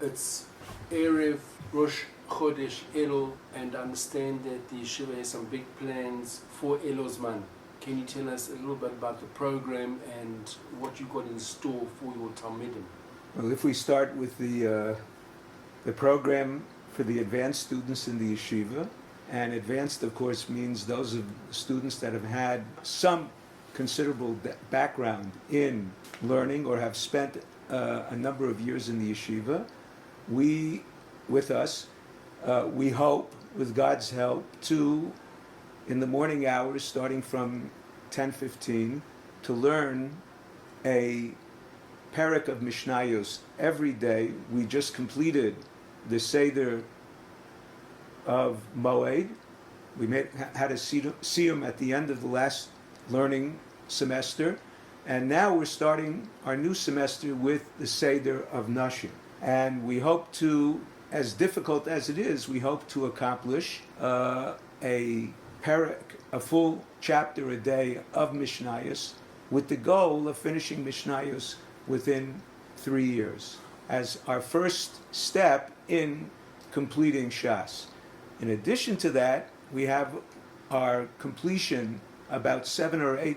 It's Erev Rosh Chodesh Elul, and I understand that the yeshiva has some big plans for Elul Zman. Can you tell us a little bit about the program and what you got in store for your Talmidim? Well, if we start with the program for the advanced students in the yeshiva, and advanced, of course, means those of students that have had some considerable background in learning or have spent a number of years in the yeshiva. We hope, with God's help, to, in the morning hours, starting from 10:15, to learn a parak of Mishnayos every day. We just completed the Seder of Moed. We had a siyum at the end of the last learning semester, and now we're starting our new semester with the Seder of Nashim. And we hope to, as difficult as it is, we hope to accomplish a parak, a full chapter a day of Mishnayos, with the goal of finishing Mishnayos within 3 years, as our first step in completing Shas. In addition to that, we have our completion, about 7 or 8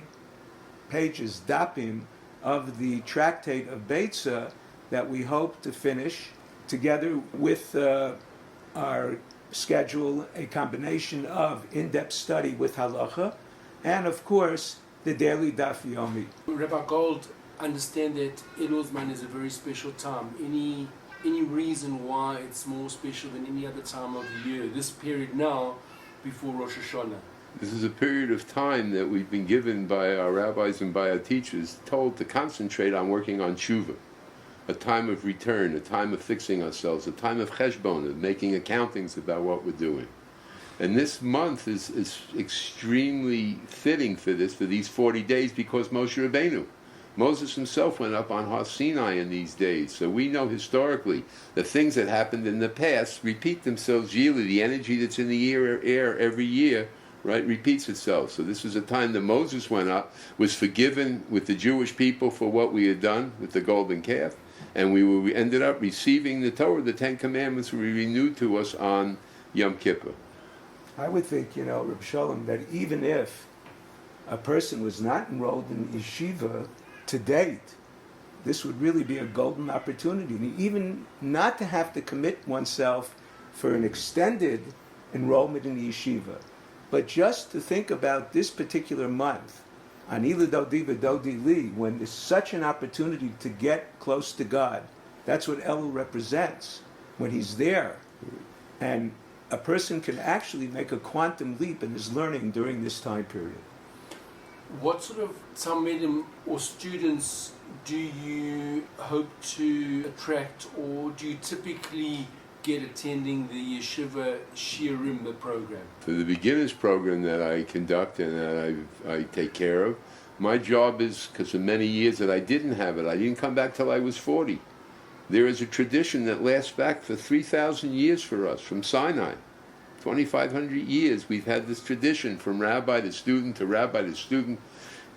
pages, dapim, of the tractate of Beitza that we hope to finish together with our schedule, a combination of in-depth study with halacha, and of course, the daily daf Yomi. Rabbi Gold, understand that Elul Zman is a very special time. Any reason why it's more special than any other time of the year, this period now before Rosh Hashanah? This is a period of time that we've been given by our rabbis and by our teachers, told to concentrate on working on tshuva, a time of return, a time of fixing ourselves, a time of cheshbon, of making accountings about what we're doing. And this month is extremely fitting for this, for these 40 days, because Moshe Rabbeinu, Moses himself went up on Har Sinai in these days. So we know historically the things that happened in the past repeat themselves yearly. The energy that's in the air every year, right, repeats itself. So this was a time that Moses went up, was forgiven with the Jewish people for what we had done with the golden calf, and we ended up receiving the Torah, the 10 Commandments were renewed to us on Yom Kippur. I would think, Reb Shalom, that even if a person was not enrolled in yeshiva to date, this would really be a golden opportunity. Even not to have to commit oneself for an extended enrollment in the yeshiva, but just to think about this particular month, Ani L'Dodi V'Dodi Li, when there's such an opportunity to get close to God. That's what Elul represents, when he's there. And a person can actually make a quantum leap in his learning during this time period. What sort of Talmidim or students do you hope to attract, or do you typically get attending the Yeshiva Shiurim, the program? For the beginners program that I conduct and that I take care of, my job is, because of many years that I didn't have it, I didn't come back till I was 40. There is a tradition that lasts back for 3,000 years for us, from Sinai. 2,500 years we've had this tradition from rabbi to student to rabbi to student.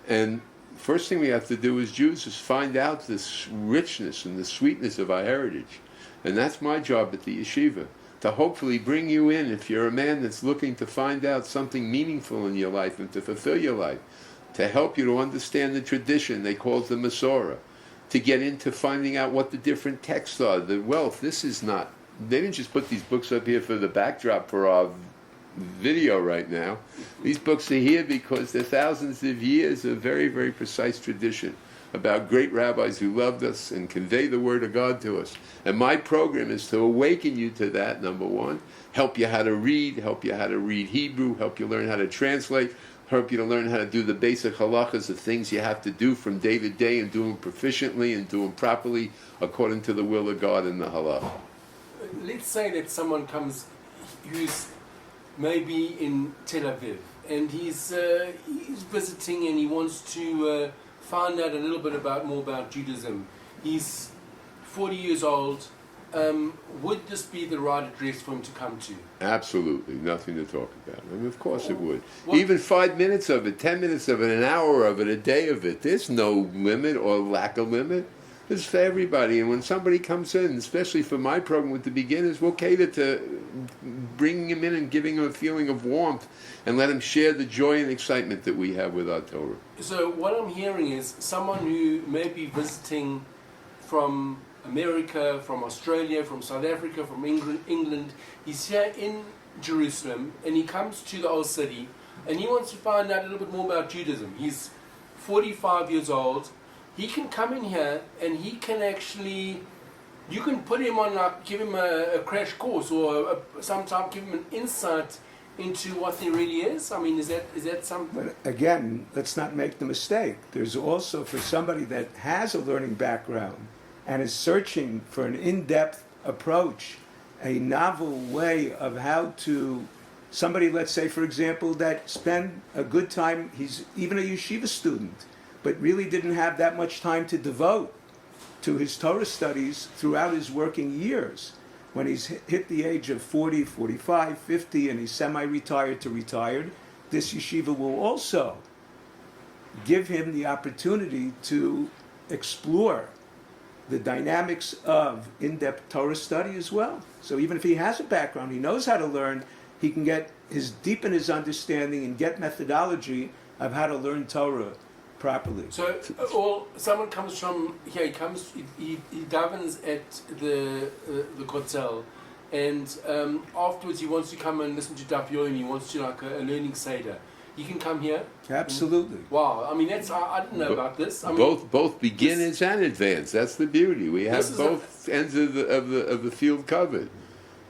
And first thing we have to do as Jews is find out this richness and the sweetness of our heritage. And that's my job at the yeshiva, to hopefully bring you in, if you're a man that's looking to find out something meaningful in your life and to fulfill your life, to help you to understand the tradition they call the Masorah, to get into finding out what the different texts are, the wealth. This is not, they didn't just put these books up here for the backdrop for our video right now. These books are here because they're thousands of years of very, very precise tradition about great rabbis who loved us and convey the word of God to us. And my program is to awaken you to that, number one, help you how to read Hebrew, help you learn how to translate, help you to learn how to do the basic halachas of things you have to do from day to day and do them proficiently and do them properly according to the will of God and the halach. Let's say that someone comes who's maybe in Tel Aviv and he's visiting and he wants to find out a little bit more about Judaism. He's 40 years old. Would this be the right address for him to come to? Absolutely, nothing to talk about. I mean, of course it would. Even 5 minutes of it, 10 minutes of it, an hour of it, a day of it. There's no limit or lack of limit. This is for everybody. And when somebody comes in, especially for my program with the beginners, we'll cater to bringing him in and giving him a feeling of warmth and let him share the joy and excitement that we have with our Torah. So what I'm hearing is someone who may be visiting from America, from Australia, from South Africa, from England, he's here in Jerusalem and he comes to the old city and he wants to find out a little bit more about Judaism. He's 45 years old. He can come in here and he can actually, you can put him on, like, give him a crash course or sometimes give him an insight into what there really is. I mean, is that something? But again, let's not make the mistake. There's also, for somebody that has a learning background and is searching for an in-depth approach, a novel way of how to, somebody, let's say, for example, that spend a good time, he's even a yeshiva student, but really didn't have that much time to devote to his Torah studies throughout his working years. When he's hit the age of 40, 45, 50, and he's semi-retired to retired, this yeshiva will also give him the opportunity to explore the dynamics of in-depth Torah study as well. So even if he has a background, he knows how to learn, he can deepen his understanding and get methodology of how to learn Torah properly. So, someone comes from here. He davens at the kotel, and afterwards he wants to come and listen to Daf Yomi. He wants to like a learning seder. He can come here. Absolutely. Wow. I mean, I didn't know about this. I mean, both beginners and advanced. That's the beauty. We have both ends of the field covered.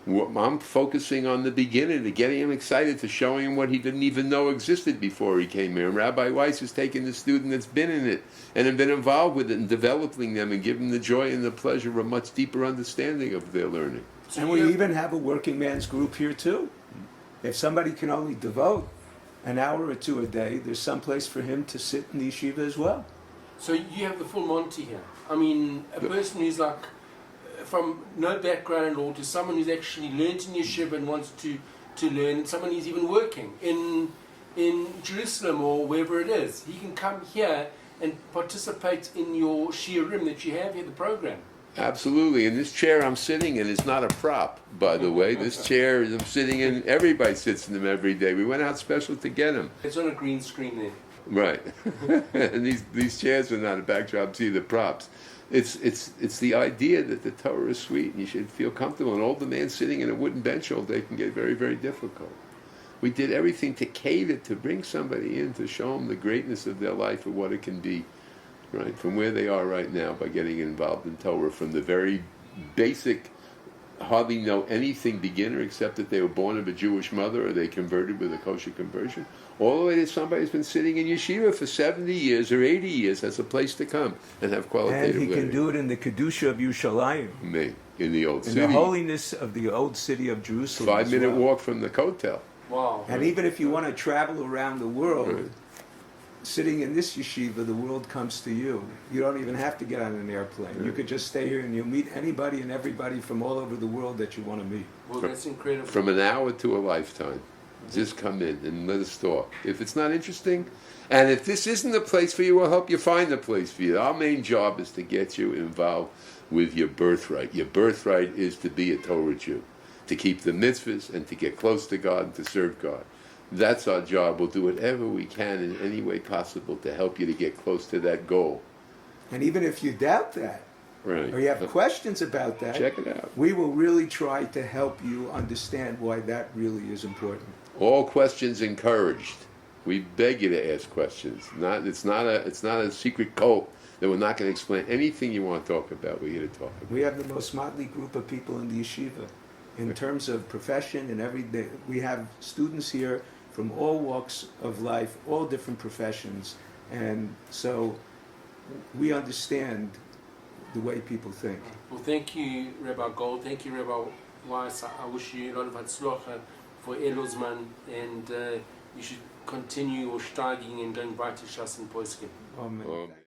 I'm focusing on the beginner, to getting him excited, to showing him what he didn't even know existed before he came here. And Rabbi Weiss has taken the student that's been in it and have been involved with it and developing them and giving them the joy and the pleasure of a much deeper understanding of their learning. And we even have a working man's group here too. If somebody can only devote an hour or two a day, there's some place for him to sit in the yeshiva as well. So you have the full Monty here. I mean, a person who's like from no background at all to someone who's actually learned in yeshiva and wants to learn, and someone who's even working in Jerusalem or wherever it is. He can come here and participate in your shiurim that you have here, the program. Absolutely. And this chair I'm sitting in is not a prop, by the way. This chair I'm sitting in, everybody sits in them every day. We went out special to get them. It's on a green screen there. Right. And these chairs are not a backdrop, see the props. It's the idea that the Torah is sweet and you should feel comfortable. An older man sitting in a wooden bench all day can get very, very difficult. We did everything to cater, to bring somebody in, to show them the greatness of their life and what it can be, right, from where they are right now by getting involved in Torah, from the very basic, hardly know anything beginner except that they were born of a Jewish mother or they converted with a kosher conversion, all the way to somebody who's been sitting in yeshiva for 70 years or 80 years has a place to come and have qualitative learning. And he learning. can do it in the Kedusha of Yerushalayim. In the old city. In the holiness of the old city of Jerusalem. 5-minute walk from the kotel. Wow. And even if you want to travel around the world, Right. sitting in this yeshiva, the world comes to you. You don't even have to get on an airplane. Right. You could just stay here and you'll meet anybody and everybody from all over the world that you want to meet. Well, that's incredible. From an hour to a lifetime. Just come in and let us talk. If it's not interesting, and if this isn't the place for you, we'll help you find the place for you. Our main job is to get you involved with your birthright. Your birthright is to be a Torah Jew, to keep the mitzvahs and to get close to God and to serve God. That's our job. We'll do whatever we can in any way possible to help you to get close to that goal. And even if you doubt that, Right. or you have questions about that, Check it out. we will really try to help you understand why that really is important. All questions encouraged. We beg you to ask questions. It's not a secret cult that we're not going to explain anything you want to talk about. We're here to talk about. We have the most motley group of people in the yeshiva. In terms of profession and everyday, we have students here from all walks of life, all different professions. And so we understand the way people think. Well, thank you, Rabbi Gold. Thank you, Rabbi Weiss. I wish you a lot of hatzlacha for Elul Zman, and you should continue your steiging and going weiter Shas and Poskim. Amen.